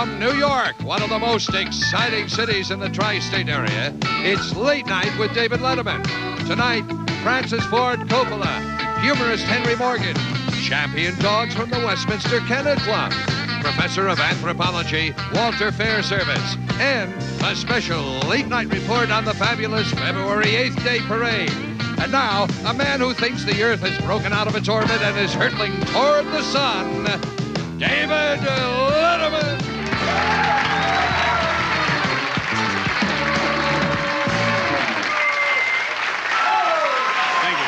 From New York, one of the most exciting cities in the tri-state area, it's Late Night with David Letterman. Tonight, Francis Ford Coppola, humorist Henry Morgan, champion dogs from the Westminster Kennel Club, professor of anthropology Walter Fairservice, and a special late-night report on the fabulous February 8th Day Parade. And now, a man who thinks the Earth has broken out of its orbit and is hurtling toward the sun, David Letterman. Thank you.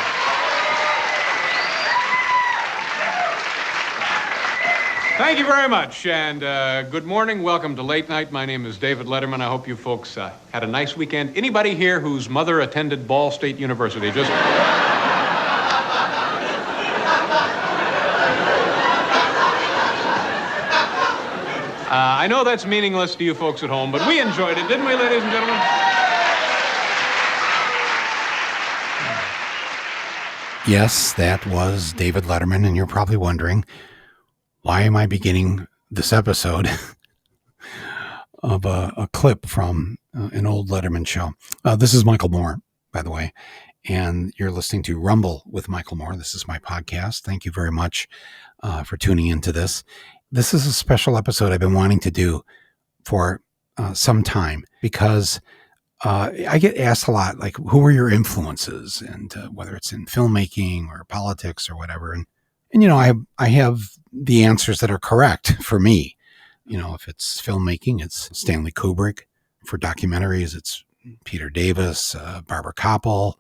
Thank you very much, and good morning. Welcome to Late Night. My name is David Letterman. I hope you folks had a nice weekend. Anybody here whose mother attended Ball State University? Just... I know that's meaningless to you folks at home, but we enjoyed it, didn't we, ladies and gentlemen? Yes, that was David Letterman, and you're probably wondering, why am I beginning this episode of a clip from an old Letterman show? This is Michael Moore, by the way, and you're listening to Rumble with Michael Moore. This is my podcast. Thank you very much for tuning into this. This is a special episode I've been wanting to do for some time because I get asked a lot, like, who are your influences? And whether it's in filmmaking or politics or whatever. And you know, I have the answers that are correct for me. You know, if it's filmmaking, it's Stanley Kubrick. For documentaries, it's Peter Davis, Barbara Koppel,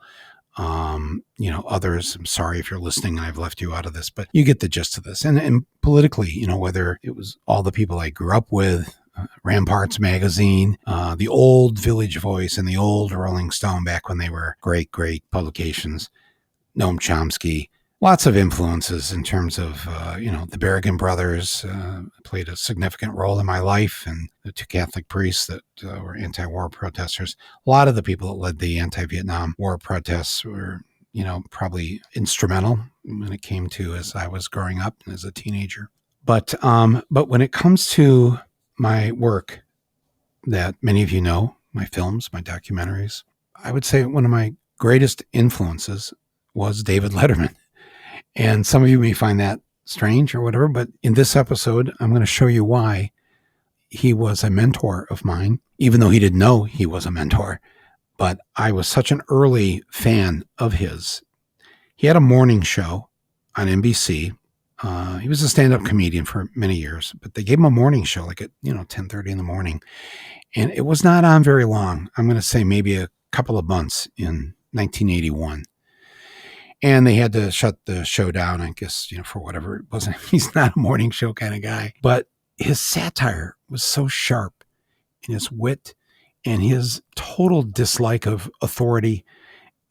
you know, others. I'm sorry if you're listening and I've left you out of this, but you get the gist of this. And politically, you know, whether it was all the people I grew up with, Ramparts magazine, the old Village Voice and the old Rolling Stone back when they were great publications, Noam Chomsky, lots of influences in terms of, you know, the Berrigan brothers played a significant role in my life, and the two Catholic priests that were anti-war protesters. A lot of the people that led the anti-Vietnam War protests were, you know, probably instrumental when it came to as I was growing up as a teenager. But when it comes to my work that many of you know, my films, my documentaries, I would say one of my greatest influences was David Letterman. And some of you may find that strange or whatever, but in this episode, I'm going to show you why he was a mentor of mine, even though he didn't know he was a mentor. But I was such an early fan of his. He had a morning show on NBC. He was a stand-up comedian for many years, but they gave him a morning show like at, 10:30 in the morning. And it was not on very long. I'm going to say maybe a couple of months in 1981. And they had to shut the show down, I guess, for whatever it wasn't. He's not a morning show kind of guy. But his satire was so sharp in his wit and his total dislike of authority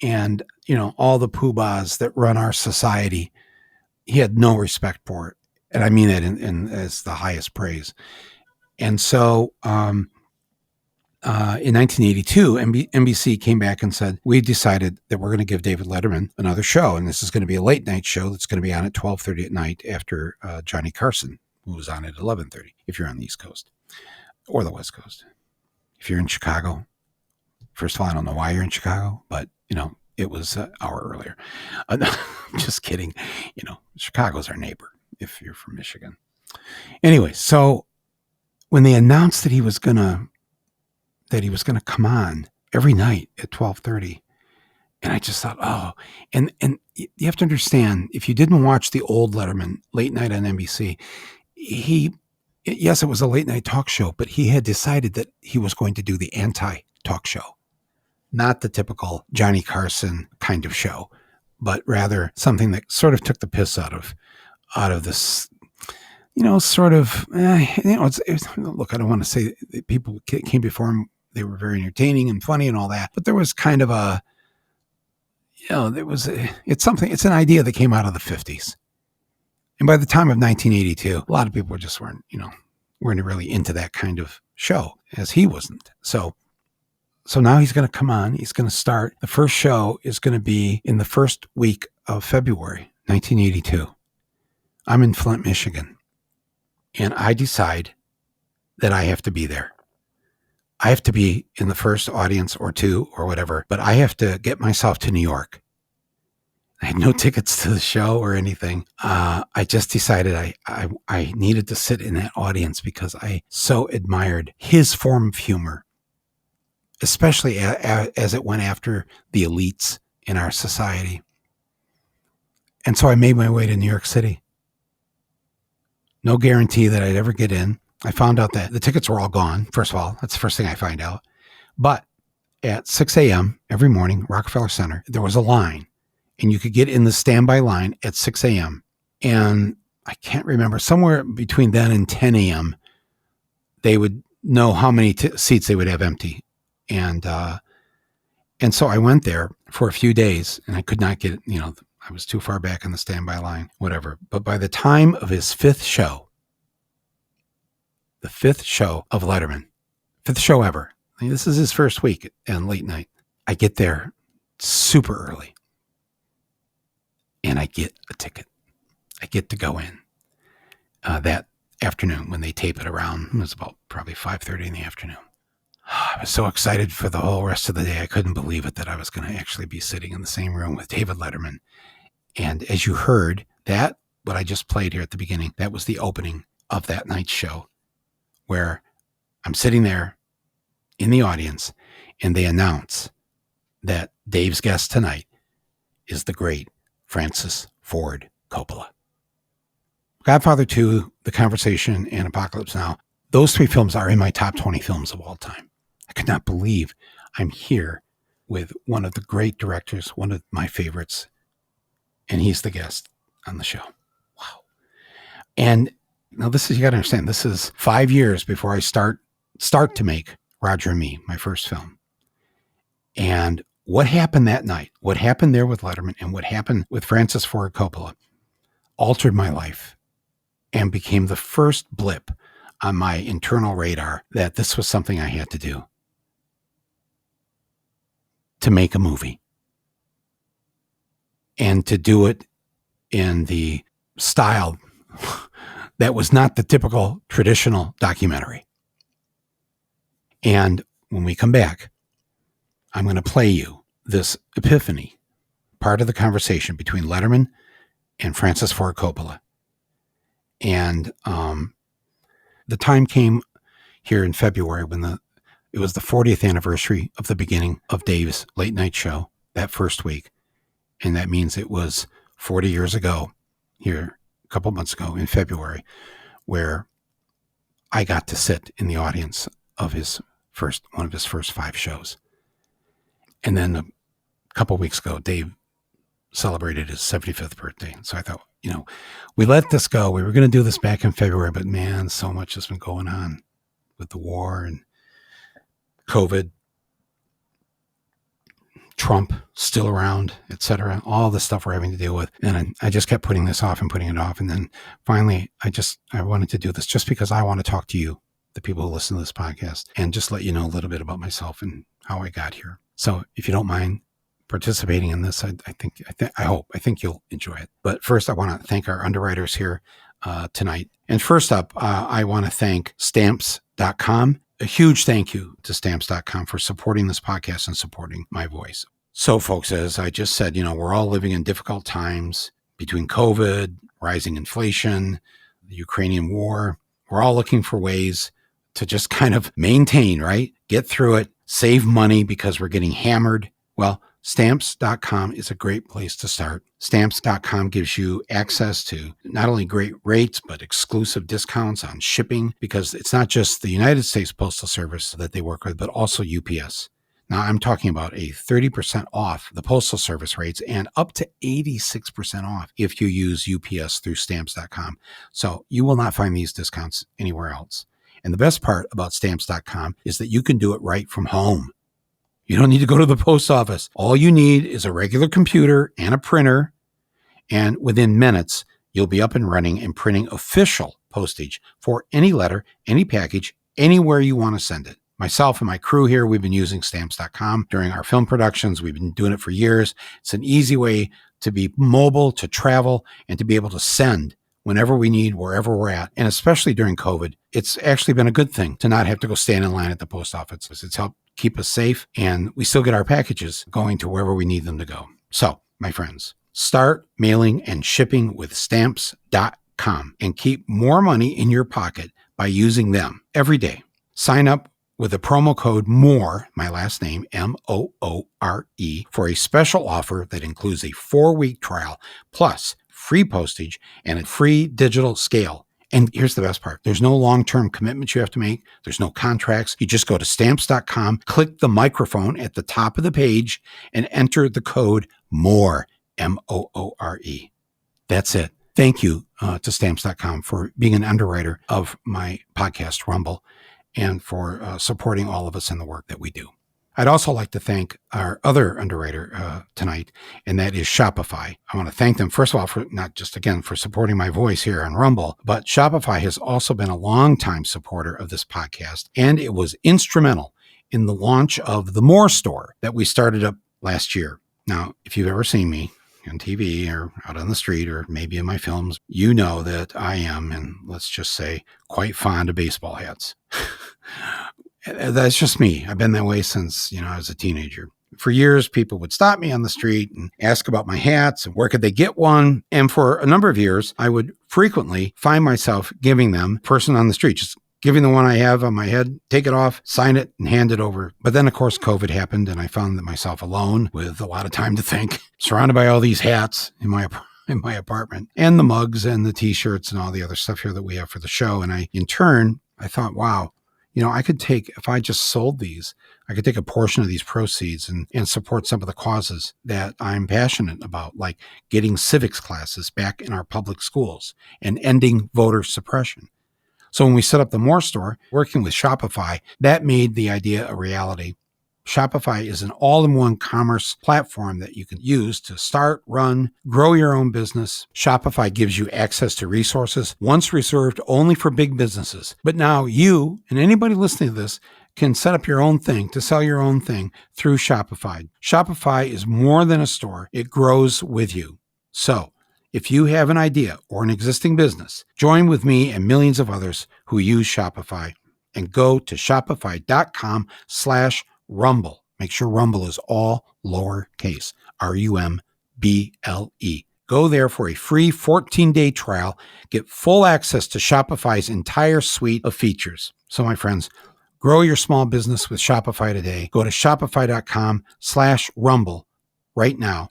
and, all the poobahs that run our society. He had no respect for it. And I mean that in as the highest praise. And so in 1982, NBC came back and said, we decided that we're going to give David Letterman another show. And this is going to be a late night show that's going to be on at 12:30 at night after Johnny Carson, who was on at 11:30, if you're on the East Coast or the West Coast. If you're in Chicago, first of all, I don't know why you're in Chicago, but, it was an hour earlier. Just kidding. Chicago's our neighbor if you're from Michigan. Anyway, so when they announced that he was going to come on every night at 12:30. And I just thought, oh, and you have to understand, if you didn't watch the old Letterman late night on NBC, yes, it was a late night talk show, but he had decided that he was going to do the anti-talk show, not the typical Johnny Carson kind of show, but rather something that sort of took the piss out of this, sort of, look, I don't want to say that people came before him. They were very entertaining and funny and all that, but there was kind of it's an idea that came out of the 50s. And by the time of 1982, a lot of people weren't really into that kind of show, as he wasn't. So now he's going to come on. He's going to start. The first show is going to be in the first week of February, 1982. I'm in Flint, Michigan. And I decide that I have to be there. I have to be in the first audience or two or whatever, but I have to get myself to New York. I had no tickets to the show or anything. I just decided I needed to sit in that audience because I so admired his form of humor, especially as it went after the elites in our society. And so I made my way to New York City. No guarantee that I'd ever get in. I found out that the tickets were all gone. First of all, that's the first thing I find out. But at 6 a.m. every morning, Rockefeller Center, there was a line, and you could get in the standby line at 6 a.m. And I can't remember, somewhere between then and 10 a.m., they would know how many seats they would have empty. And so I went there for a few days, and I could not get, I was too far back in the standby line, whatever. But by the time of his fifth show, the fifth show of Letterman, fifth show ever. I mean, this is his first week and late night. I get there super early and I get a ticket. I get to go in that afternoon when they tape it around. It was about probably 5:30 in the afternoon. I was so excited for the whole rest of the day. I couldn't believe it that I was going to actually be sitting in the same room with David Letterman. And as you heard, that, what I just played here at the beginning, that was the opening of that night's show, where I'm sitting there in the audience and they announce that Dave's guest tonight is the great Francis Ford Coppola. Godfather 2, The Conversation, and Apocalypse Now, those three films are in my top 20 films of all time. I could not believe I'm here with one of the great directors, one of my favorites, and he's the guest on the show. Wow. And now this is, you got to understand, this is 5 years before I start to make Roger and Me, my first film. And what happened that night, what happened there with Letterman and what happened with Francis Ford Coppola altered my life and became the first blip on my internal radar that this was something I had to do, to make a movie and to do it in the style that was not the typical traditional documentary. And when we come back, I'm going to play you this epiphany, part of the conversation between Letterman and Francis Ford Coppola. And the time came here in February when it was the 40th anniversary of the beginning of Dave's late night show that first week. And that means it was 40 years ago here, a couple months ago in February, where I got to sit in the audience of one of his first 5 shows. And then a couple weeks ago, Dave celebrated his 75th birthday. So I thought, we let this go. We were going to do this back in February, but man, so much has been going on with the war and COVID, Trump still around, etc. All the stuff we're having to deal with. And I just kept putting this off and putting it off. And then finally, I wanted to do this just because I want to talk to you, the people who listen to this podcast, and just let you know a little bit about myself and how I got here. So if you don't mind participating in this, I think you'll enjoy it. But first, I want to thank our underwriters here tonight. And first up, I want to thank Stamps.com. A huge thank you to Stamps.com for supporting this podcast and supporting my voice. So folks, as I just said, we're all living in difficult times between COVID, rising inflation, the Ukrainian war. We're all looking for ways to just kind of maintain, right? Get through it, save money because we're getting hammered. Well, Stamps.com is a great place to start. Stamps.com gives you access to not only great rates, but exclusive discounts on shipping, because it's not just the United States Postal Service that they work with, but also UPS. Now, I'm talking about a 30% off the Postal Service rates and up to 86% off if you use UPS through Stamps.com. So you will not find these discounts anywhere else. And the best part about Stamps.com is that you can do it right from home. You don't need to go to the post office. All you need is a regular computer and a printer. And within minutes, you'll be up and running and printing official postage for any letter, any package, anywhere you want to send it. Myself and my crew here, we've been using Stamps.com during our film productions. We've been doing it for years. It's an easy way to be mobile, to travel, and to be able to send whenever we need, wherever we're at. And especially during COVID, it's actually been a good thing to not have to go stand in line at the post office. It's helped keep us safe, and we still get our packages going to wherever we need them to go. So, my friends, start mailing and shipping with Stamps.com and keep more money in your pocket by using them every day. Sign up with the promo code MORE, my last name, MOORE, for a special offer that includes a 4-week trial plus free postage and a free digital scale. And here's the best part. There's no long-term commitments you have to make. There's no contracts. You just go to Stamps.com, click the microphone at the top of the page, and enter the code MORE, MOORE. That's it. Thank you to Stamps.com for being an underwriter of my podcast, Rumble, and for supporting all of us in the work that we do. I'd also like to thank our other underwriter tonight, and that is Shopify. I want to thank them, first of all, for not just, again, for supporting my voice here on Rumble, but Shopify has also been a longtime supporter of this podcast, and it was instrumental in the launch of the More Store that we started up last year. Now, if you've ever seen me on TV or out on the street or maybe in my films, you know that I am, and let's just say, quite fond of baseball hats. That's just me. I've been that way since, I was a teenager. For years, people would stop me on the street and ask about my hats and where could they get one. And for a number of years, I would frequently find myself giving them, person on the street, just giving the one I have on my head, take it off, sign it, and hand it over. But then, of course, COVID happened, and I found myself alone with a lot of time to think, surrounded by all these hats in my apartment, and the mugs and the T-shirts and all the other stuff here that we have for the show. And I thought, wow, I could take, if I just sold these, I could take a portion of these proceeds and support some of the causes that I'm passionate about, like getting civics classes back in our public schools and ending voter suppression. So when we set up the More Store, working with Shopify, that made the idea a reality. Shopify is an all-in-one commerce platform that you can use to start, run, grow your own business. Shopify gives you access to resources once reserved only for big businesses. But now you and anybody listening to this can set up your own thing, to sell your own thing through Shopify. Shopify is more than a store. It grows with you. So if you have an idea or an existing business, join with me and millions of others who use Shopify and go to shopify.com/Rumble. Make sure Rumble is all lowercase, Rumble. Go there for a free 14-day trial. Get full access to Shopify's entire suite of features. So my friends, grow your small business with Shopify today. Go to shopify.com/Rumble right now.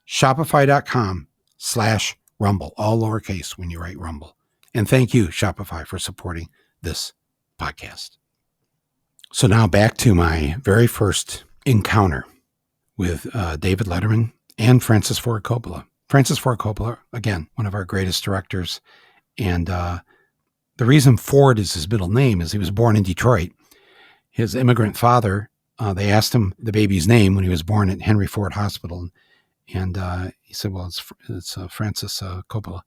Shopify.com/Rumble, all lowercase when you write Rumble. And thank you, Shopify, for supporting this podcast. So now back to my very first encounter with David Letterman and Francis Ford Coppola. Francis Ford Coppola, again, one of our greatest directors. And the reason Ford is his middle name is he was born in Detroit. His immigrant father, they asked him the baby's name when he was born at Henry Ford Hospital. And he said, well, it's Francis Coppola.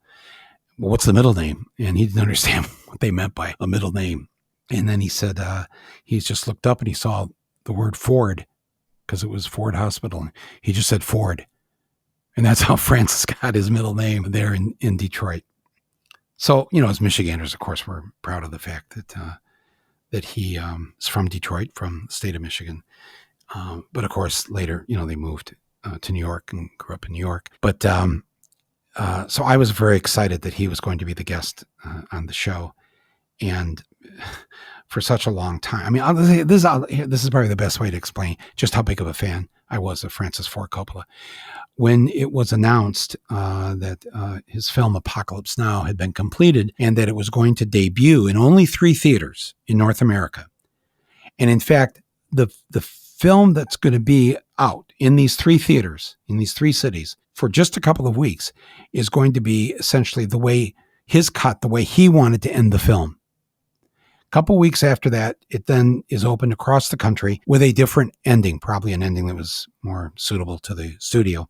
Well, what's the middle name? And he didn't understand what they meant by a middle name. And then he said, he just looked up and he saw the word Ford because it was Ford Hospital. He just said Ford. And that's how Francis got his middle name there in Detroit. So, as Michiganders, of course, we're proud of the fact that he is from Detroit, from the state of Michigan. But of course, later, they moved to New York and grew up in New York. But so I was very excited that he was going to be the guest on the show. And for such a long time, I mean, this is probably the best way to explain just how big of a fan I was of Francis Ford Coppola. When it was announced that his film Apocalypse Now had been completed and that it was going to debut in only 3 theaters in North America. And in fact, the film that's going to be out in these 3 theaters, in these 3 cities for just a couple of weeks is going to be essentially the way he wanted to end the film. A couple weeks after that, it then is opened across the country with a different ending, probably an ending that was more suitable to the studio.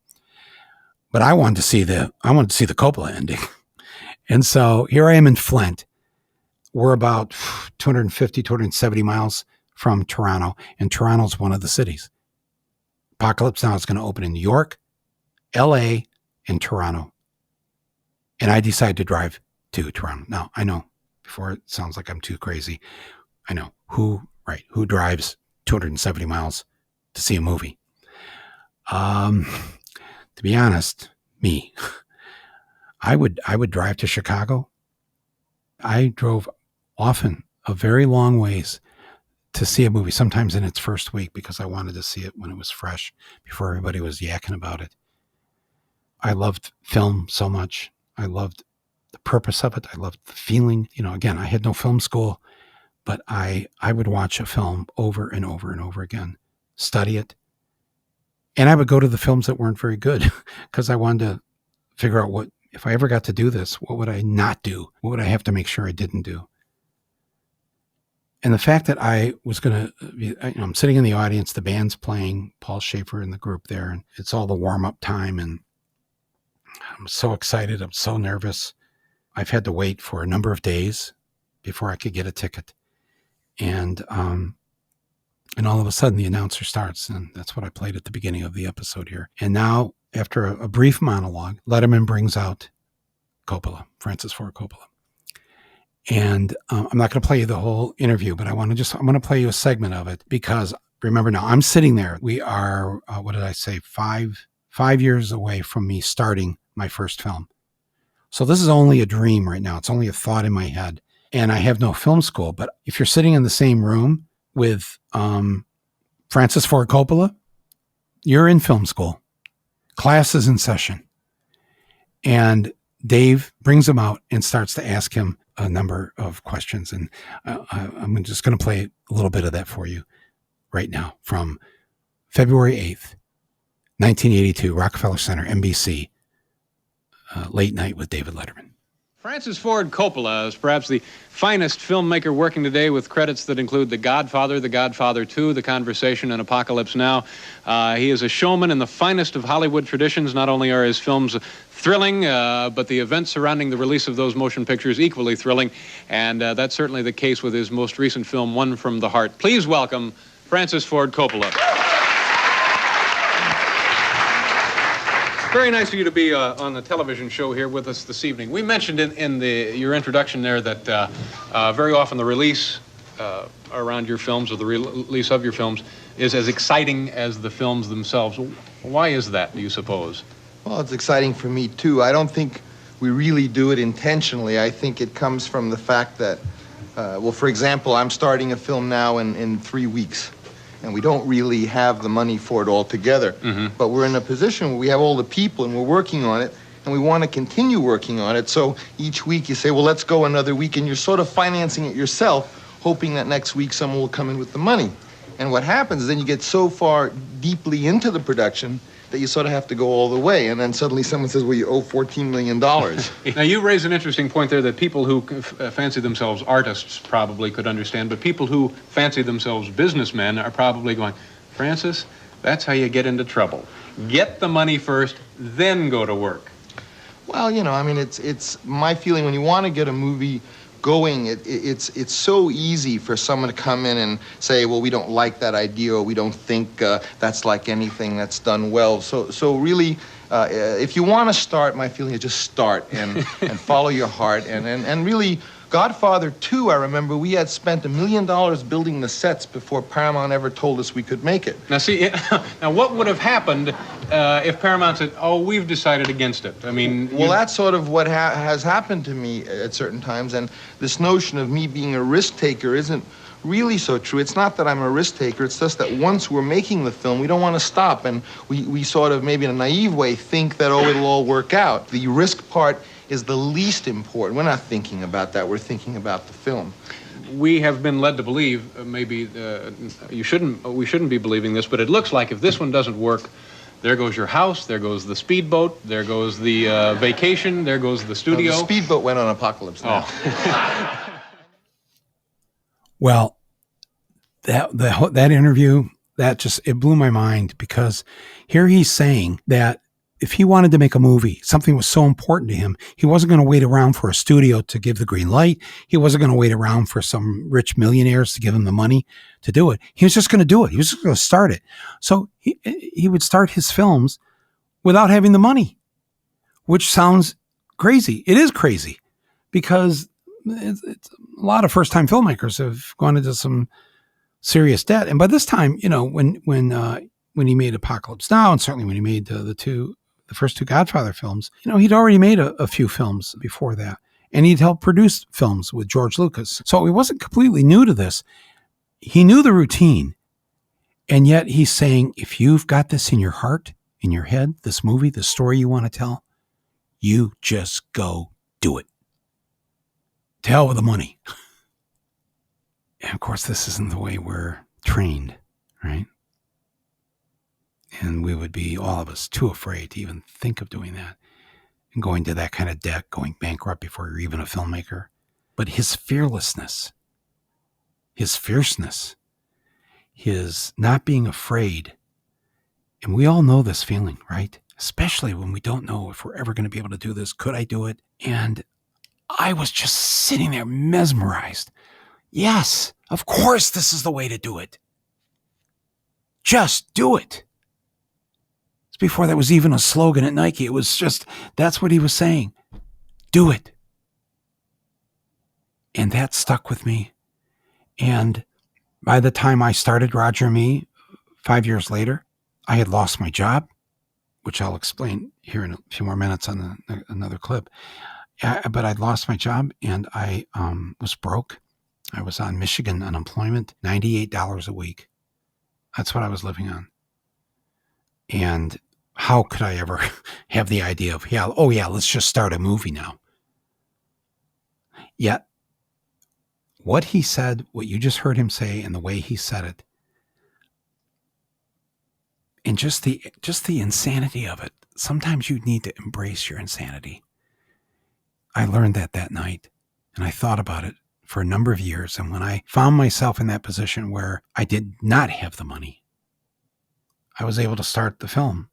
But I wanted to see the Coppola ending. And so here I am in Flint. We're about 250, 270 miles from Toronto, and Toronto's one of the cities. Apocalypse Now is going to open in New York, LA, and Toronto. And I decided to drive to Toronto. Now, I know, before it sounds like I'm too crazy, I know who drives 270 miles to see a movie. To be honest, me, I would drive to Chicago. I drove often a very long ways to see a movie, sometimes in its first week, because I wanted to see it when it was fresh, before everybody was yakking about it. I loved film so much. I loved the purpose of it. I loved the feeling. Again, I had no film school, but I would watch a film over and over and over again, study it. And I would go to the films that weren't very good because I wanted to figure out, what if I ever got to do this, what would I not do? What would I have to make sure I didn't do? And the fact that I was going to, I'm sitting in the audience, the band's playing, Paul Schaefer in the group there, and it's all the warm-up time, and I'm so excited. I'm so nervous. I've had to wait for a number of days before I could get a ticket. And all of a sudden the announcer starts, and that's what I played at the beginning of the episode here. And now, after a brief monologue, Letterman brings out Coppola, Francis Ford Coppola. And I'm not going to play you the whole interview, but I'm going to play you a segment of it, because remember, now I'm sitting there. We are, what did I say? 5 years away from me starting my first film. So this is only a dream right now. It's only a thought in my head, and I have no film school. But if you're sitting in the same room with Francis Ford Coppola, you're in film school. Class is in session. And Dave brings him out and starts to ask him a number of questions. And I'm just going to play a little bit of that for you right now from February 8th, 1982, Rockefeller Center, NBC, Late Night with David Letterman. Francis Ford Coppola is perhaps the finest filmmaker working today, with credits that include The Godfather, The Godfather 2, The Conversation, and Apocalypse Now. He is a showman in the finest of Hollywood traditions. Not only are his films thrilling, but the events surrounding the release of those motion pictures equally thrilling. And that's certainly the case with his most recent film, One from the Heart. Please welcome Francis Ford Coppola. Very nice of you to be on the television show here with us this evening. We mentioned in your introduction there that very often the release around your films, or the release of your films, is as exciting as the films themselves. Why is that, do you suppose? Well, it's exciting for me, too. I don't think we really do it intentionally. I think it comes from the fact that, well, for example, I'm starting a film now in 3 weeks. And we don't really have the money for it all together. Mm-hmm. But we're in a position where we have all the people and we're working on it, and we want to continue working on it. So each week you say, well, let's go another week, and you're sort of financing it yourself, hoping that next week someone will come in with the money. And what happens is then you get so far deeply into the production that you sort of have to go all the way. And then suddenly someone says, well, you owe $14 million. Now, you raise an interesting point there that people who fancy themselves artists probably could understand, but people who fancy themselves businessmen are probably going, Francis, that's how you get into trouble. Get the money first, then go to work. Well, I mean, it's my feeling when you want to get a movie going, it's so easy for someone to come in and say, well, we don't like that idea, or we don't think that's like anything that's done well. So really, if you want to start, my feeling is just start and follow your heart. And really, Godfather 2, I remember we had spent $1 million building the sets before Paramount ever told us we could make it. Now, see, now what would have happened if Paramount said, oh, we've decided against it? I mean... Well, that's sort of what has happened to me at certain times, and this notion of me being a risk taker isn't really so true. It's not that I'm a risk taker, it's just that once we're making the film, we don't want to stop, and we sort of, maybe in a naive way, think that, oh, it'll all work out. The risk part is the least important. We're not thinking about that. We're thinking about the film. We have been led to believe, maybe we shouldn't be believing this, but it looks like if this one doesn't work, there goes your house, there goes the speedboat, there goes the vacation, there goes the studio. No, the speedboat went on Apocalypse Now. Oh. Well, that interview, it blew my mind, because here he's saying that if he wanted to make a movie, something was so important to him, he wasn't going to wait around for a studio to give the green light. He wasn't going to wait around for some rich millionaires to give him the money to do it. He was just going to do it. He was just going to start it. So he would start his films without having the money, which sounds crazy. It is crazy because it's a lot of first-time filmmakers have gone into some serious debt. And by this time, when he made Apocalypse Now, and certainly when he made the first two Godfather films, he'd already made a few films before that. And he'd helped produce films with George Lucas. So he wasn't completely new to this. He knew the routine. And yet he's saying, if you've got this in your heart, in your head, this movie, the story you want to tell, you just go do it. To hell with the money. And of course, this isn't the way we're trained, right? And we would be, all of us, too afraid to even think of doing that and going to that kind of debt, going bankrupt before you're even a filmmaker. But his fearlessness, his fierceness, his not being afraid, and we all know this feeling, right? Especially when we don't know if we're ever going to be able to do this. Could I do it? And I was just sitting there mesmerized. Yes, of course this is the way to do it. Just do it. It's before that was even a slogan at Nike. It was just, that's what he was saying. Do it. And that stuck with me. And by the time I started Roger Me 5 years later, I had lost my job, which I'll explain here in a few more minutes on another clip. But I'd lost my job and I was broke. I was on Michigan unemployment, $98 a week. That's what I was living on. And how could I ever have the idea of, let's just start a movie now. Yet, what he said, what you just heard him say, and the way he said it, and just the insanity of it. Sometimes you need to embrace your insanity. I learned that night, and I thought about it for a number of years. And when I found myself in that position where I did not have the money, I was able to start the film.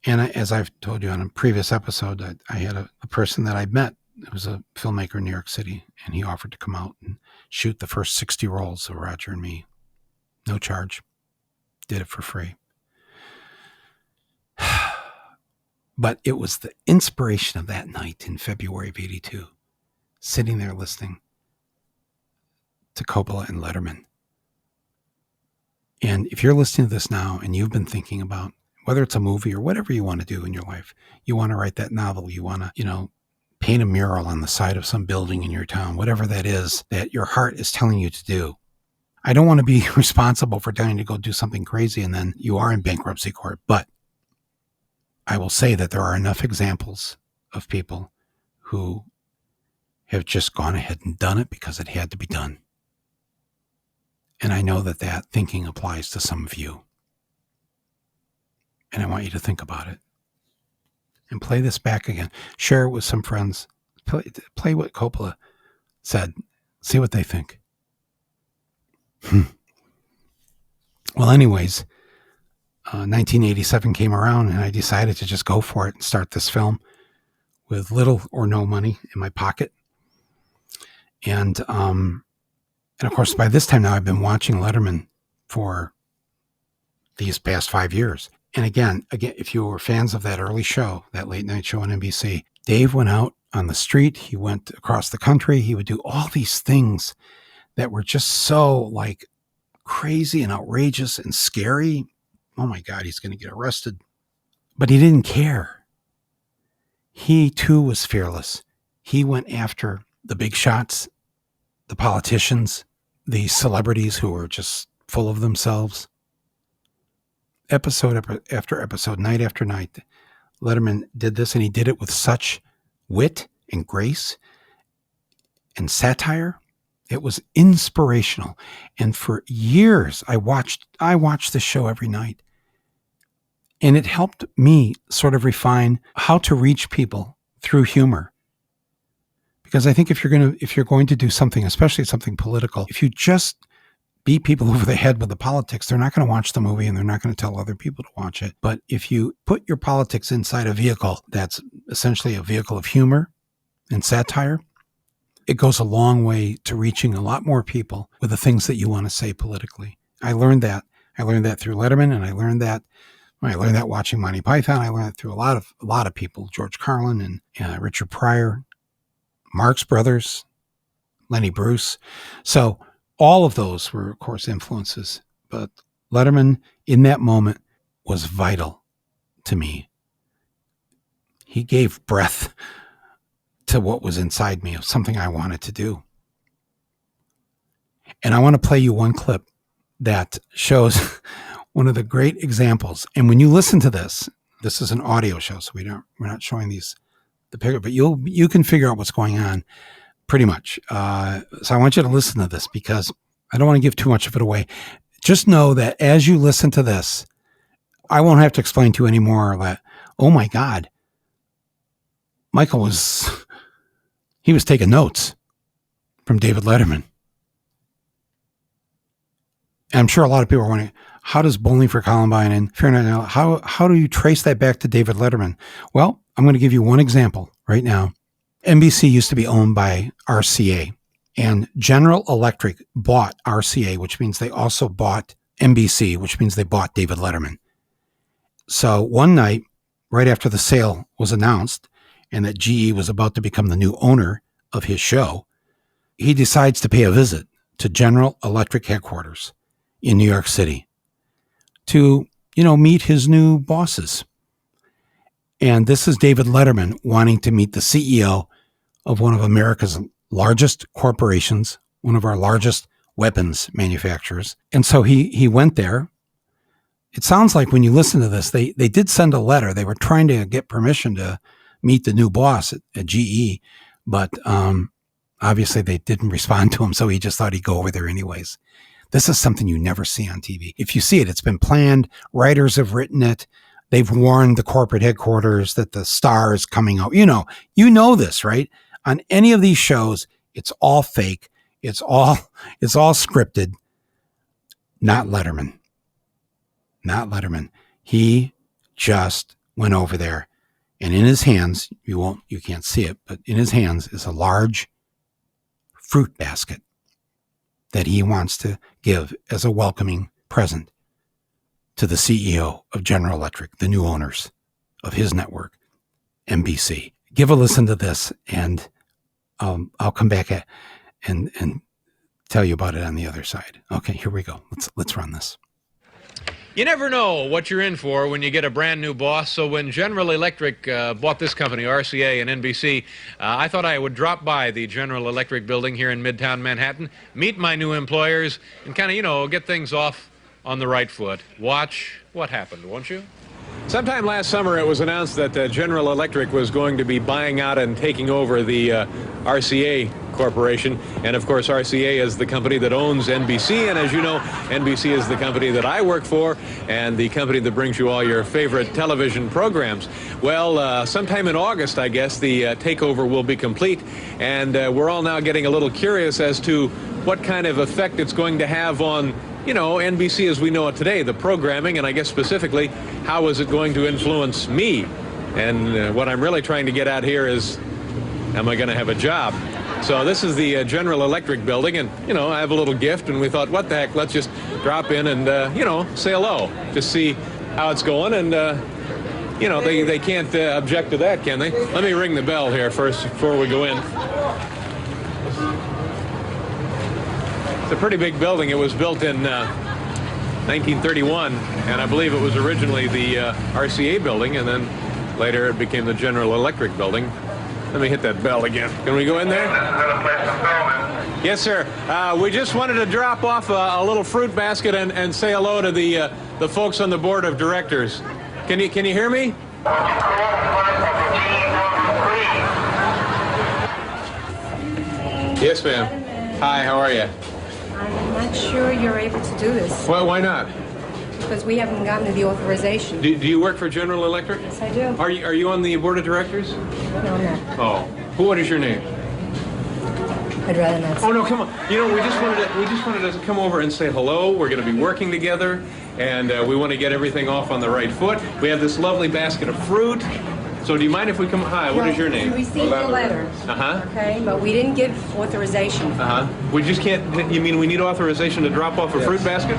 And as I've told you on a previous episode, I had a person that I'd met. It was a filmmaker in New York City, and he offered to come out and shoot the first 60 rolls of Roger and Me. No charge. Did it for free. But it was the inspiration of that night in February of '82, sitting there listening to Coppola and Letterman. And if you're listening to this now and you've been thinking about whether it's a movie or whatever you want to do in your life, you want to write that novel, you want to, paint a mural on the side of some building in your town, whatever that is that your heart is telling you to do. I don't want to be responsible for telling you to go do something crazy and then you are in bankruptcy court, but I will say that there are enough examples of people who have just gone ahead and done it because it had to be done. And I know that thinking applies to some of you. And I want you to think about it. And play this back again. Share it with some friends. Play what Coppola said. See what they think. Well, anyways, 1987 came around and I decided to just go for it and start this film with little or no money in my pocket. And of course, by this time now, I've been watching Letterman for these past 5 years. And again, if you were fans of that early show, that late night show on NBC, Dave went out on the street. He went across the country. He would do all these things that were just so crazy and outrageous and scary. Oh my God, he's going to get arrested. But he didn't care. He too was fearless. He went after the big shots, the politicians, the celebrities who were just full of themselves. Episode after episode, night after night, Letterman did this, and he did it with such wit and grace and satire. It was inspirational. And for years, I watched the show every night. And it helped me sort of refine how to reach people through humor. Because I think if you're going to do something, especially something political, if you just beat people over the head with the politics, they're not going to watch the movie and they're not going to tell other people to watch it. But if you put your politics inside a vehicle that's essentially a vehicle of humor and satire, it goes a long way to reaching a lot more people with the things that you want to say politically. I learned that. I learned that through Letterman, and I learned that I learned that watching Monty Python. I learned it through a lot of people, George Carlin and Richard Pryor, Marx Brothers, Lenny Bruce. So all of those were, of course, influences. But Letterman, in that moment, was vital to me. He gave breath to what was inside me of something I wanted to do. And I want to play you one clip that shows one of the great examples. And when you listen to this is an audio show, so we're not showing the picture, but you can figure out what's going on pretty much. So I want you to listen to this because I don't want to give too much of it away. Just know that as you listen to this, I won't have to explain to you anymore that, oh my God, Michael was taking notes from David Letterman. And I'm sure a lot of people are wondering, how does Bowling for Columbine and Fair Night, how do you trace that back to David Letterman? Well, I'm going to give you one example right now. NBC used to be owned by RCA, and General Electric bought RCA, which means they also bought NBC, which means they bought David Letterman. So one night, right after the sale was announced and that GE was about to become the new owner of his show, he decides to pay a visit to General Electric headquarters in New York City to, meet his new bosses. And this is David Letterman wanting to meet the CEO of one of America's largest corporations, one of our largest weapons manufacturers. And so he went there. It sounds like when you listen to this, they did send a letter. They were trying to get permission to meet the new boss at GE, but obviously they didn't respond to him, so he just thought he'd go over there anyways. This is something you never see on TV. If you see it, it's been planned. Writers have written it. They've warned the corporate headquarters that the star is coming out. You know this, right? On any of these shows, it's all fake. It's all scripted. Not Letterman. Not Letterman. He just went over there, and in his hands, you can't see it, but in his hands is a large fruit basket that he wants to give as a welcoming present to the CEO of General Electric, the new owners of his network, NBC. Give a listen to this, and I'll come back and tell you about it on the other side. Okay, here we go. Let's run this. You never know what you're in for when you get a brand new boss. So when General Electric bought this company, RCA and NBC, I thought I would drop by the General Electric building here in Midtown Manhattan, meet my new employers, and kind of, get things off on the right foot. Watch what happened, won't you? Sometime last summer, it was announced that General Electric was going to be buying out and taking over the RCA Corporation. And of course, RCA is the company that owns NBC. And as you know, NBC is the company that I work for and the company that brings you all your favorite television programs. Well, sometime in August, I guess, the takeover will be complete. And we're all now getting a little curious as to what kind of effect it's going to have on NBC as we know it today, the programming, and I guess specifically, how is it going to influence me? And what I'm really trying to get at here is, am I going to have a job? So this is the General Electric building, and, I have a little gift, and we thought, what the heck, let's just drop in and, say hello, just see how it's going, and, they can't object to that, can they? Let me ring the bell here first before we go in. It's a pretty big building. It was built in 1931, and I believe it was originally the RCA building, and then later it became the General Electric building. Let me hit that bell again. Can we go in there? Yes, sir. We just wanted to drop off a little fruit basket and say hello to the folks on the board of directors. Can you hear me? Yes, ma'am. Hi, how are you? I'm not sure you're able to do this. Well, why not? Because we haven't gotten the authorization. Do you work for General Electric? Yes, I do. Are you on the board of directors? No, I'm not. Oh. What is your name? I'd rather not. Oh, no, come on. We just wanted to come over and say hello. We're going to be working together, and we want to get everything off on the right foot. We have this lovely basket of fruit. So do you mind if we come? Hi, what is your name? We received the letter. Uh-huh. Okay, but we didn't give authorization. Uh-huh. We just can't, you mean we need authorization to drop off a fruit basket?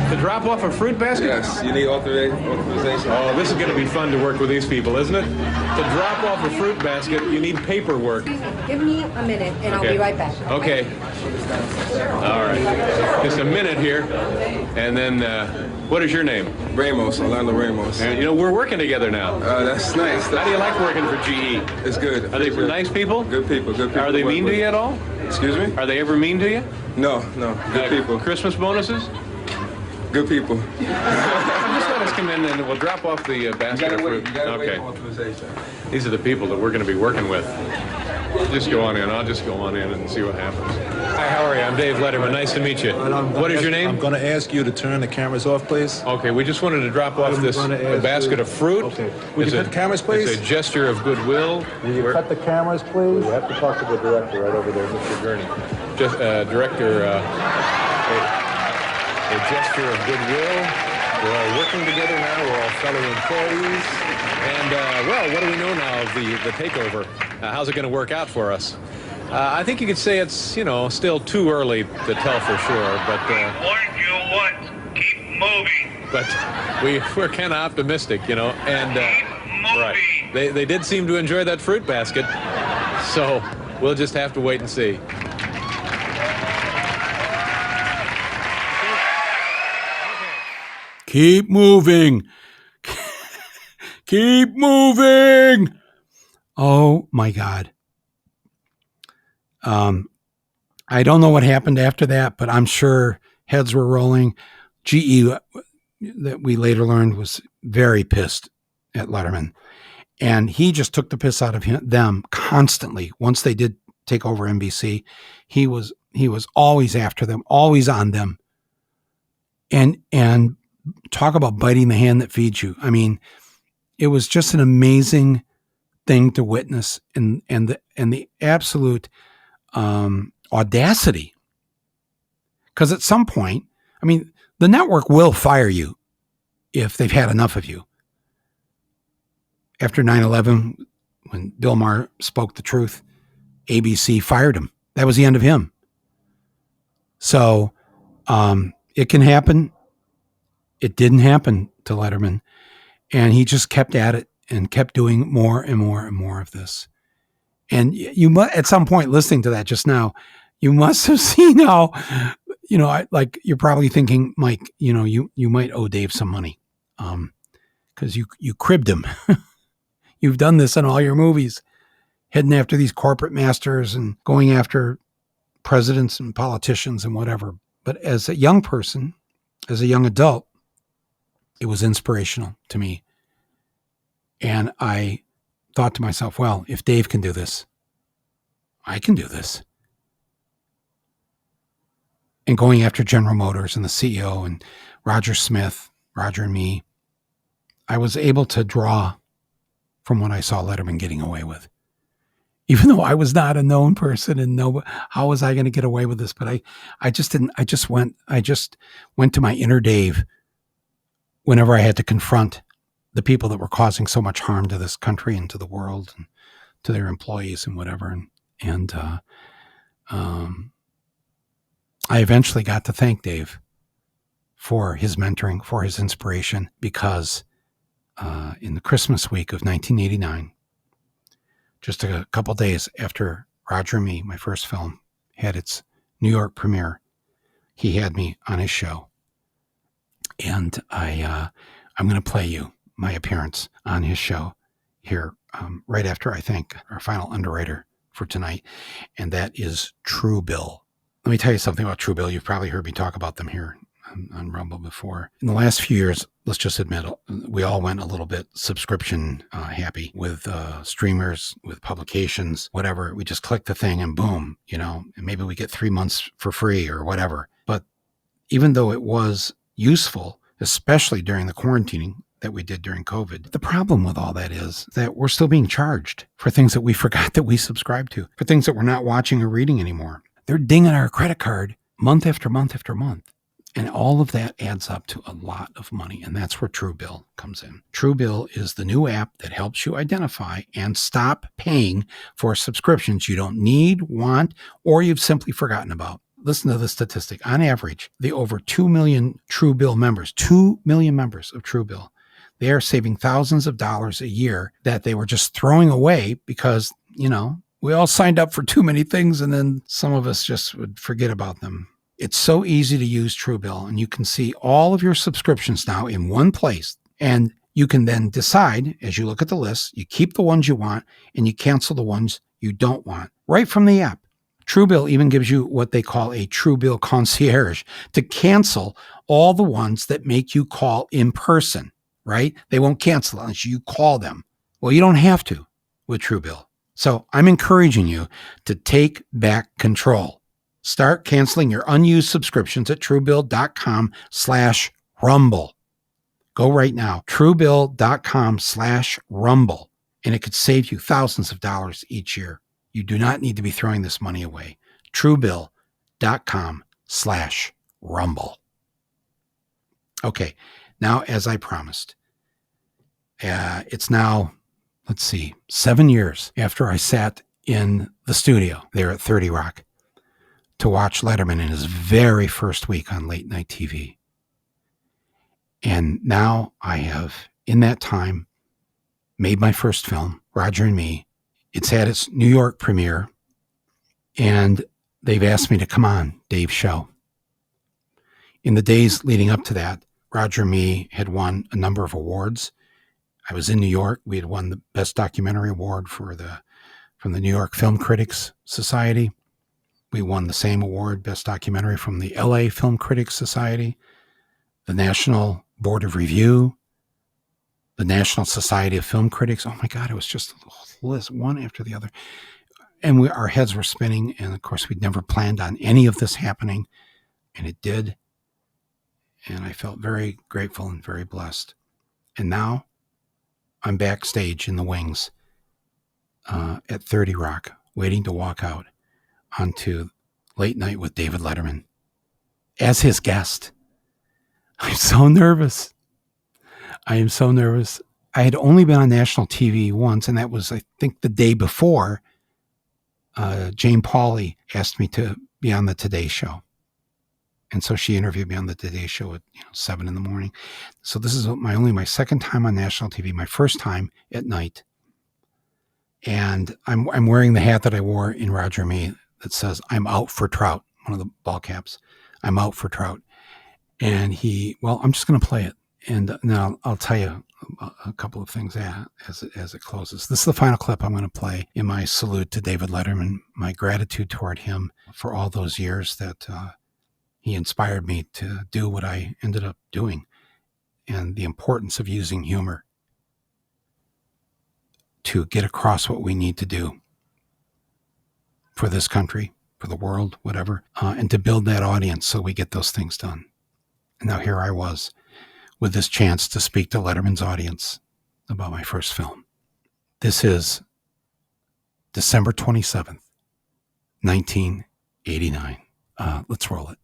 To drop off a fruit basket? Yes, you need authorization. Oh, this is going to be fun to work with these people, isn't it? To drop off a fruit basket, you need paperwork. Give me a minute, and I'll be right back. Okay. All right. Just a minute here. And then, what is your name? Ramos, Orlando Ramos. And, you know, we're working together now. That's nice. How do you like working for GE? It's good. Are they It's good. nice people? Good people, good people. Are they mean to you at all? Excuse me? Are they ever mean to you? No, good people. Christmas bonuses? Good people. Just let us come in and we'll drop off the basket of fruit. Okay. Authorization. These are the people that we're going to be working with. Just go on in. I'll just go on in and see what happens. Hi, how are you? I'm Dave Letterman. Nice to meet you. What is your name? I'm going to ask you to turn the cameras off, please. Okay, we just wanted to drop off this basket of fruit. Okay. Would you cut the cameras, please? It's a gesture of goodwill. Will you cut the cameras, please? You have to talk to the director right over there, Mr. Gurney. Just director, a gesture of goodwill. We're all working together now. We're all fellow employees. And, well, what do we know now of the takeover? How's it going to work out for us? I think you could say it's, you know, still too early to tell for sure, but... warned you once. Keep moving. But we're kind of optimistic, you know, and... Keep moving. Right. They did seem to enjoy that fruit basket, so we'll just have to wait and see. Keep moving. Keep moving. Oh my God. I don't know what happened after that, but I'm sure heads were rolling. GE, that we later learned, was very pissed at Letterman. And he just took the piss out of them constantly. Once they did take over NBC, he was always after them, always on them. And talk about biting the hand that feeds you. I mean, it was just an amazing thing to witness, and the absolute audacity. Because at some point, I mean, the network will fire you if they've had enough of you. After 9/11, when Bill Maher spoke the truth, ABC fired him. That was the end of him. So it can happen. It didn't happen to Letterman. And he just kept at it and kept doing more and more and more of this. And you must, at some point, listening to that just now, you must have seen how, you know, like you're probably thinking, Mike, you know, you might owe Dave some money because you cribbed him. You've done this in all your movies, heading after these corporate masters and going after presidents and politicians and whatever. But as a young person, as a young adult, it was inspirational to me. And I thought to myself, well, if Dave can do this, I can do this. And going after General Motors and the CEO and Roger Smith, Roger and Me, I was able to draw from what I saw Letterman getting away with. Even though I was not a known person and how was I going to get away with this? But I just went to my inner Dave whenever I had to confront the people that were causing so much harm to this country and to the world and to their employees and whatever. And I eventually got to thank Dave for his mentoring, for his inspiration, because in the Christmas week of 1989, just a couple days after Roger and Me, my first film, had its New York premiere, he had me on his show. And I'm going to play you my appearance on his show here right after I thank our final underwriter for tonight, and that is True Bill. Let me tell you something about True Bill. You've probably heard me talk about them here on Rumble before. In the last few years, let's just admit, we all went a little bit subscription happy with streamers, with publications, whatever. We just click the thing and boom, you know, and maybe we get 3 months for free or whatever. But even though it was useful, especially during the quarantining that we did during COVID, the problem with all that is that we're still being charged for things that we forgot that we subscribed to, for things that we're not watching or reading anymore. They're dinging our credit card month after month after month. And all of that adds up to a lot of money. And that's where True Bill comes in. True Bill is the new app that helps you identify and stop paying for subscriptions you don't need, want, or you've simply forgotten about. listen to the statistic. On average, the over 2 million Truebill members, 2 million members of Truebill, they are saving thousands of dollars a year that they were just throwing away because, we all signed up for too many things and then some of us just would forget about them. It's so easy to use Truebill, and you can see all of your subscriptions now in one place. And you can then decide, as you look at the list, you keep the ones you want and you cancel the ones you don't want right from the app. Truebill even gives you what they call a Truebill concierge to cancel all the ones that make you call in person, right? They won't cancel unless you call them. Well, you don't have to with Truebill. So I'm encouraging you to take back control. Start canceling your unused subscriptions at Truebill.com/rumble. Go right now, Truebill.com/rumble, and it could save you thousands of dollars each year. You do not need to be throwing this money away. Truebill.com/rumble. Okay, now as I promised, it's now, 7 years after I sat in the studio there at 30 Rock to watch Letterman in his very first week on late night TV. And now I have, in that time, made my first film, Roger and Me. It's had its New York premiere, and they've asked me to come on Dave's show. In the days leading up to that, Roger and Me had won a number of awards. I was in New York. We had won the Best Documentary Award from the New York Film Critics Society. We won the same award, Best Documentary, from the LA Film Critics Society, the National Board of Review, the National Society of Film Critics. Oh my God, it was just a list, one after the other. And our heads were spinning. And of course, we'd never planned on any of this happening. And it did. And I felt very grateful and very blessed. And now I'm backstage in the wings at 30 Rock, waiting to walk out onto Late Night with David Letterman as his guest. I'm so nervous. I am so nervous. I had only been on national TV once, and that was, I think, the day before Jane Pauley asked me to be on the Today Show. And so she interviewed me on the Today Show at 7 in the morning. So this is only my second time on national TV, my first time at night. And I'm wearing the hat that I wore in Roger and Me that says, "I'm out for trout," one of the ball caps. "I'm out for trout." And I'm just going to play it. And now I'll tell you a couple of things as it closes. This is the final clip I'm going to play in my salute to David Letterman, my gratitude toward him for all those years that he inspired me to do what I ended up doing, and the importance of using humor to get across what we need to do for this country, for the world, whatever, and to build that audience so we get those things done. And now here I was with this chance to speak to Letterman's audience about my first film. This is December 27th, 1989. Let's roll it.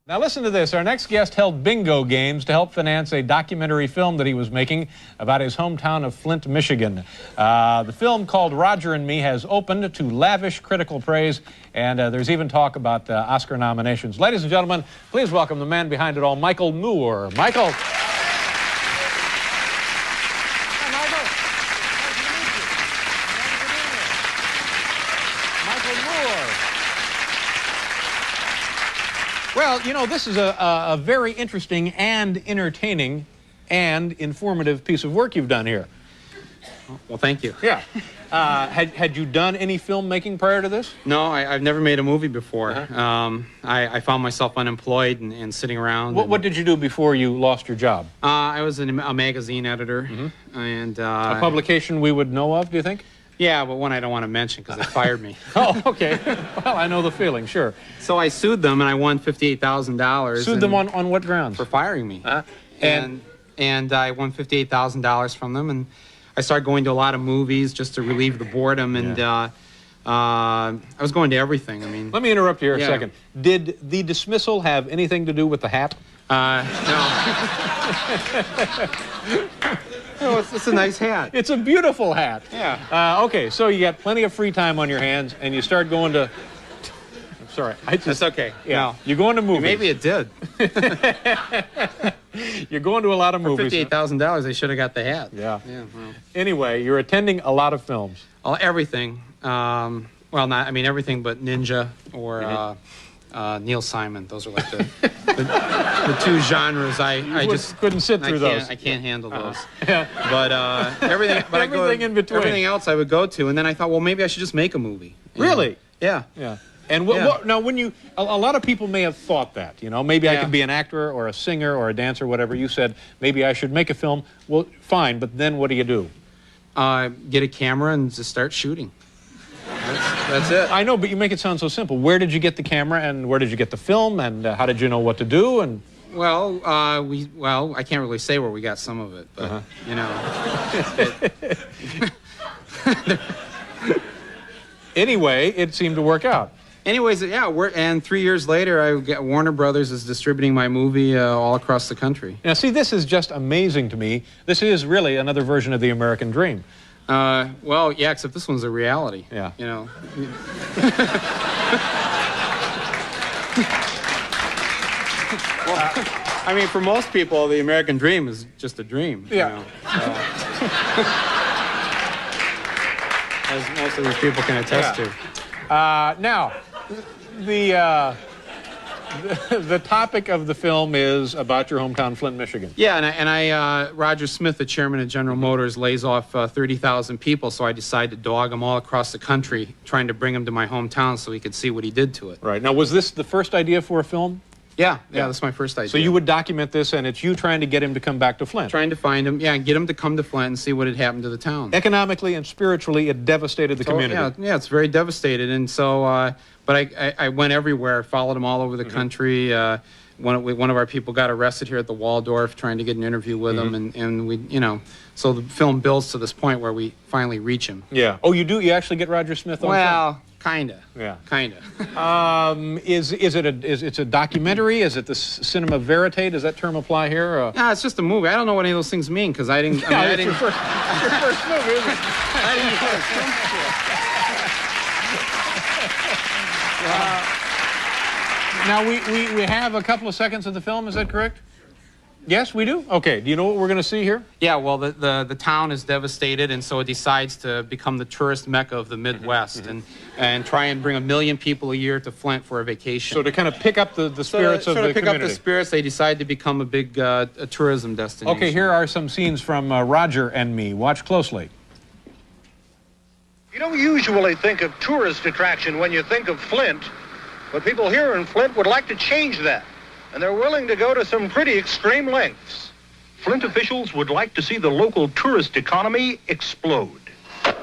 Now listen to this. Our next guest held bingo games to help finance a documentary film that he was making about his hometown of Flint, Michigan. The film, called Roger and Me, has opened to lavish critical praise, and there's even talk about Oscar nominations. Ladies and gentlemen, please welcome the man behind it all, Michael Moore. Michael. Well, this is a very interesting and entertaining and informative piece of work you've done here. Well, thank you. Yeah. Had you done any filmmaking prior to this? No, I've never made a movie before. Uh-huh. I found myself unemployed and sitting around. What did you do before you lost your job? I was a magazine editor. Mm-hmm. And a publication we would know of, do you think? Yeah, but one I don't want to mention because they fired me. Oh, okay. Well, I know the feeling, sure. So I sued them, and I won $58,000. Sued them on what grounds? For firing me. And I won $58,000 from them, and I started going to a lot of movies just to relieve the boredom, and I was going to everything. I mean, let me interrupt you here a second. Did the dismissal have anything to do with the hat? No. Oh, it's a nice hat. It's a beautiful hat. Yeah. Okay, so you got plenty of free time on your hands, and you start going to... sorry. That's okay. Yeah. No. You're going to movies. Maybe it did. You're going to a lot of movies. For $58,000, they should have got the hat. Yeah. Well. Anyway, you're attending a lot of films. Everything. Everything but Ninja or Neil Simon. Those are like the two genres. I just couldn't sit through those. I can't handle those. But everything. But everything in between. Everything else I would go to, and then I thought, well, maybe I should just make a movie. Really? Yeah. Yeah. And now, when you, a lot of people may have thought that, maybe I could be an actor or a singer or a dancer, whatever. You said, maybe I should make a film. Well, fine, but then what do you do? Get a camera and just start shooting. That's it. I know, but you make it sound so simple. Where did you get the camera, and where did you get the film, and how did you know what to do? And well, I can't really say where we got some of it, but Anyway, it seemed to work out. Anyways, and 3 years later, Warner Brothers is distributing my movie all across the country. Now, see, this is just amazing to me. This is really another version of the American dream. Except this one's a reality. Yeah. For most people, the American dream is just a dream. Yeah. As most of these people can attest to. Now, the topic of the film is about your hometown, Flint, Michigan. Yeah, and Roger Smith, the chairman of General Motors, lays off 30,000 people, so I decided to dog them all across the country, trying to bring them to my hometown so he could see what he did to it. Right. Now, was this the first idea for a film? Yeah, that's my first idea. So you would document this, and it's you trying to get him to come back to Flint. Trying to find him, and get him to come to Flint and see what had happened to the town. Economically and spiritually, it devastated the community. Yeah, it's very devastated, and so, but I went everywhere, followed him all over the country. One of our people got arrested here at the Waldorf trying to get an interview with him, and we, so the film builds to this point where we finally reach him. Yeah. Oh, you do? You actually get Roger Smith on film? Kinda. Yeah. Kinda. Is it a documentary? Is it the cinema verite? Does that term apply here? No, it's just a movie. I don't know what any of those things mean because I didn't. It's your first movie, isn't it? I didn't get a Now we have a couple of seconds of the film. Is that correct? Yes, we do? Okay. Do you know what we're going to see here? Yeah, well, the town is devastated, and so it decides to become the tourist mecca of the Midwest and try and bring 1 million people a year to Flint for a vacation. So to kind of pick up the spirits of the community. To pick up the spirits, they decide to become a big a tourism destination. Okay, here are some scenes from Roger and Me. Watch closely. You don't usually think of tourist attraction when you think of Flint, but people here in Flint would like to change that. And they're willing to go to some pretty extreme lengths. Flint officials would like to see the local tourist economy explode. We've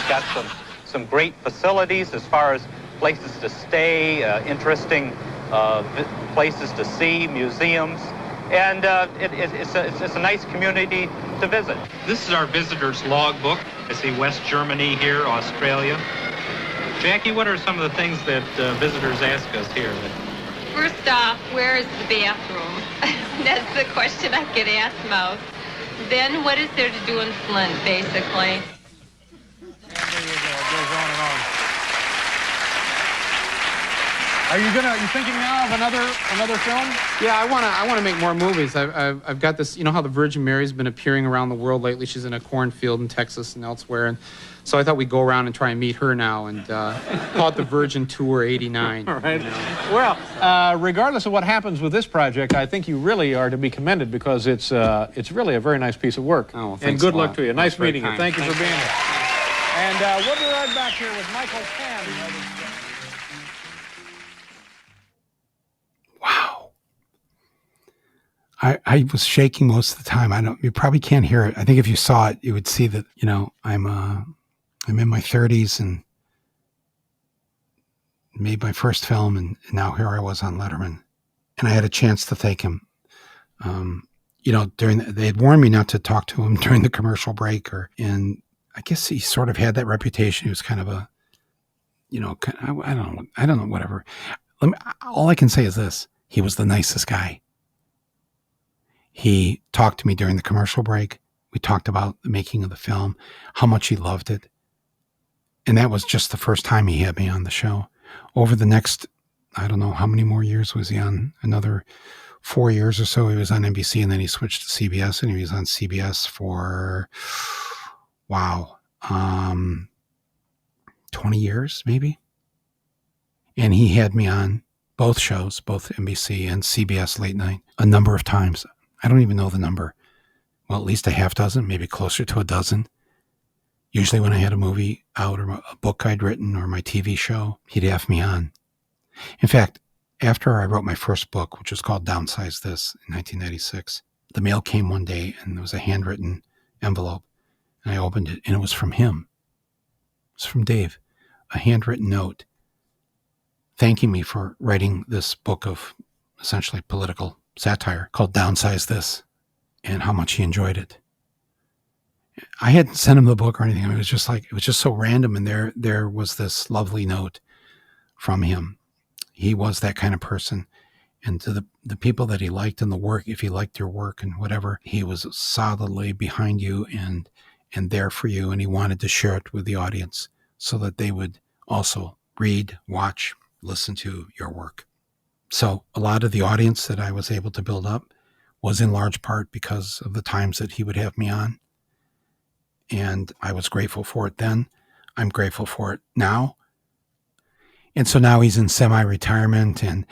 got some great facilities as far as places to stay, interesting places to see, museums, and it's a nice community to visit. This is our visitor's logbook. I see West Germany here, Australia. Jackie, what are some of the things that visitors ask us here? First off, where is the bathroom? That's the question I get asked most. Then, what is there to do in Flint, basically? Are you thinking now of another film? Yeah, I want to make more movies. I've got this. You know how the Virgin Mary's been appearing around the world lately? She's in a cornfield in Texas and elsewhere, and so I thought we'd go around and try and meet her now and call it the Virgin Tour '89. All right. Well, regardless of what happens with this project, I think you really are to be commended because it's really a very nice piece of work. Oh, well, and good luck to you. Nice Nice meeting you. Thank you for being here. And we'll be right back here with Michael Pan. Wow. I was shaking most of the time. You probably can't hear it. I think if you saw it, you would see that, I'm in my 30s and made my first film, and now here I was on Letterman. And I had a chance to thank him. They had warned me not to talk to him during the commercial break, and I guess he sort of had that reputation. He was kind of a, I don't know, whatever. All I can say is this. He was the nicest guy. He talked to me during the commercial break. We talked about the making of the film, how much he loved it. And that was just the first time he had me on the show. over the next, I don't know how many more years was he on, another 4 years or so. He was on NBC, and then he switched to CBS, and he was on CBS for, 20 years maybe. And he had me on both shows, both NBC and CBS late night, a number of times. I don't even know the number. Well, at least a half dozen, maybe closer to a dozen. Usually when I had a movie out or a book I'd written or my TV show, he'd have me on. In fact, after I wrote my first book, which was called Downsize This in 1996, the mail came one day and there was a handwritten envelope, and I opened it and it was from him. It was from Dave, a handwritten note thanking me for writing this book of essentially political satire called Downsize This, and how much he enjoyed it. I hadn't sent him the book or anything. I mean, it was just so random. And there was this lovely note from him. He was that kind of person. And to the people that he liked in the work, if he liked your work and whatever, he was solidly behind you and there for you. And he wanted to share it with the audience so that they would also read, watch, listen to your work. So a lot of the audience that I was able to build up was in large part because of the times that he would have me on. And I was grateful for it then. I'm grateful for it now. And so now he's in semi-retirement, and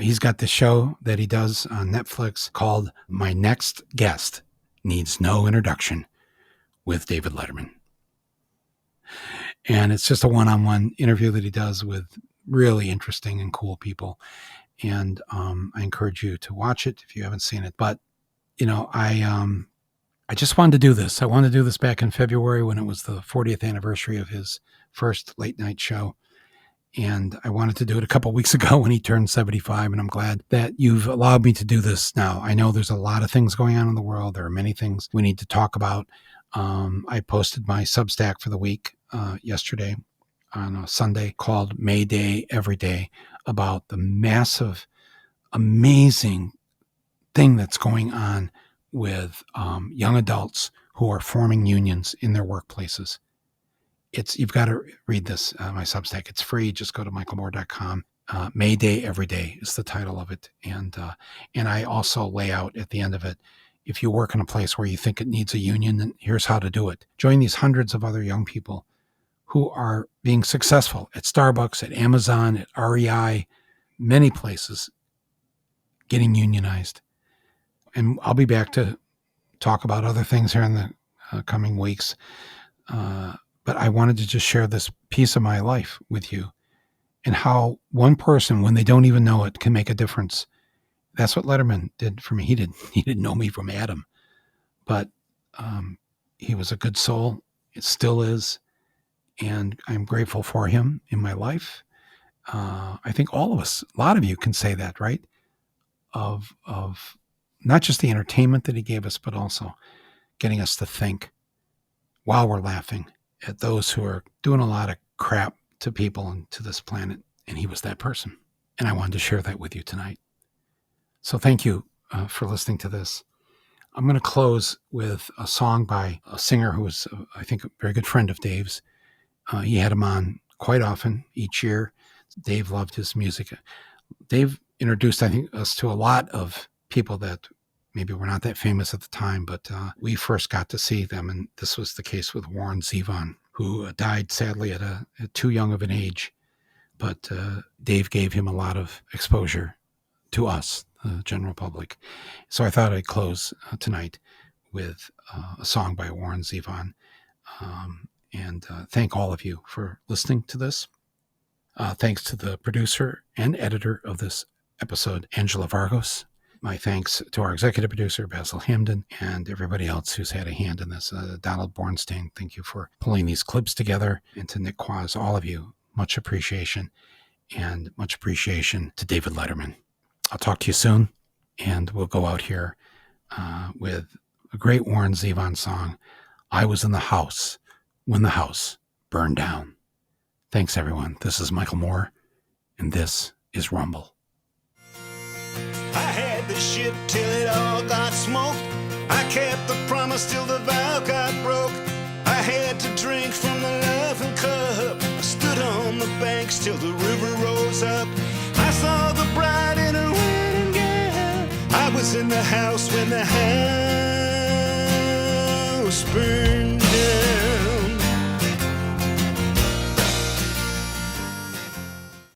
he's got this show that he does on Netflix called My Next Guest Needs No Introduction with David Letterman. And it's just a one-on-one interview that he does with really interesting and cool people. And I encourage you to watch it if you haven't seen it. But, I just wanted to do this. I wanted to do this back in February when it was the 40th anniversary of his first late night show. And I wanted to do it a couple of weeks ago when he turned 75. And I'm glad that you've allowed me to do this now. I know there's a lot of things going on in the world. There are many things we need to talk about. I posted my Substack for the week yesterday on a Sunday called May Day Every Day, about the massive, amazing thing that's going on with young adults who are forming unions in their workplaces. You've got to read this, my Substack. It's free. Just go to michaelmoore.com. May Day Every Day is the title of it. And I also lay out at the end of it, if you work in a place where you think it needs a union, then here's how to do it. Join these hundreds of other young people who are being successful at Starbucks, at Amazon, at REI, many places, getting unionized. And I'll be back to talk about other things here in the coming weeks. But I wanted to just share this piece of my life with you, and how one person, when they don't even know it, can make a difference. That's what Letterman did for me. He didn't know me from Adam, but he was a good soul. It still is. And I'm grateful for him in my life. I think all of us, a lot of you can say that, right? Of not just the entertainment that he gave us, but also getting us to think while we're laughing at those who are doing a lot of crap to people and to this planet. And he was that person. And I wanted to share that with you tonight. So thank you for listening to this. I'm going to close with a song by a singer who was, I think, a very good friend of Dave's. He had him on quite often each year. Dave loved his music. Dave introduced, I think, us to a lot of people that maybe were not that famous at the time, but we first got to see them. And this was the case with Warren Zevon, who died sadly at too young of an age. But Dave gave him a lot of exposure to us, the general public. So I thought I'd close tonight with a song by Warren Zevon. And thank all of you for listening to this. Thanks to the producer and editor of this episode, Angela Vargos. My thanks to our executive producer, Basil Hamden, and everybody else who's had a hand in this. Donald Bornstein, thank you for pulling these clips together. And to Nick Quaz, all of you, much appreciation. And much appreciation to David Letterman. I'll talk to you soon, and we'll go out here with a great Warren Zevon song, I Was in the House When the House Burned Down. Thanks, everyone. This is Michael Moore, and this is Rumble. I had the shit till it all got smoked. I kept the promise till the vow got broke. I had to drink from the loving cup. I stood Sat on the banks till the river rose up. I saw the bride in her wedding gown. I was in the house when the house burned.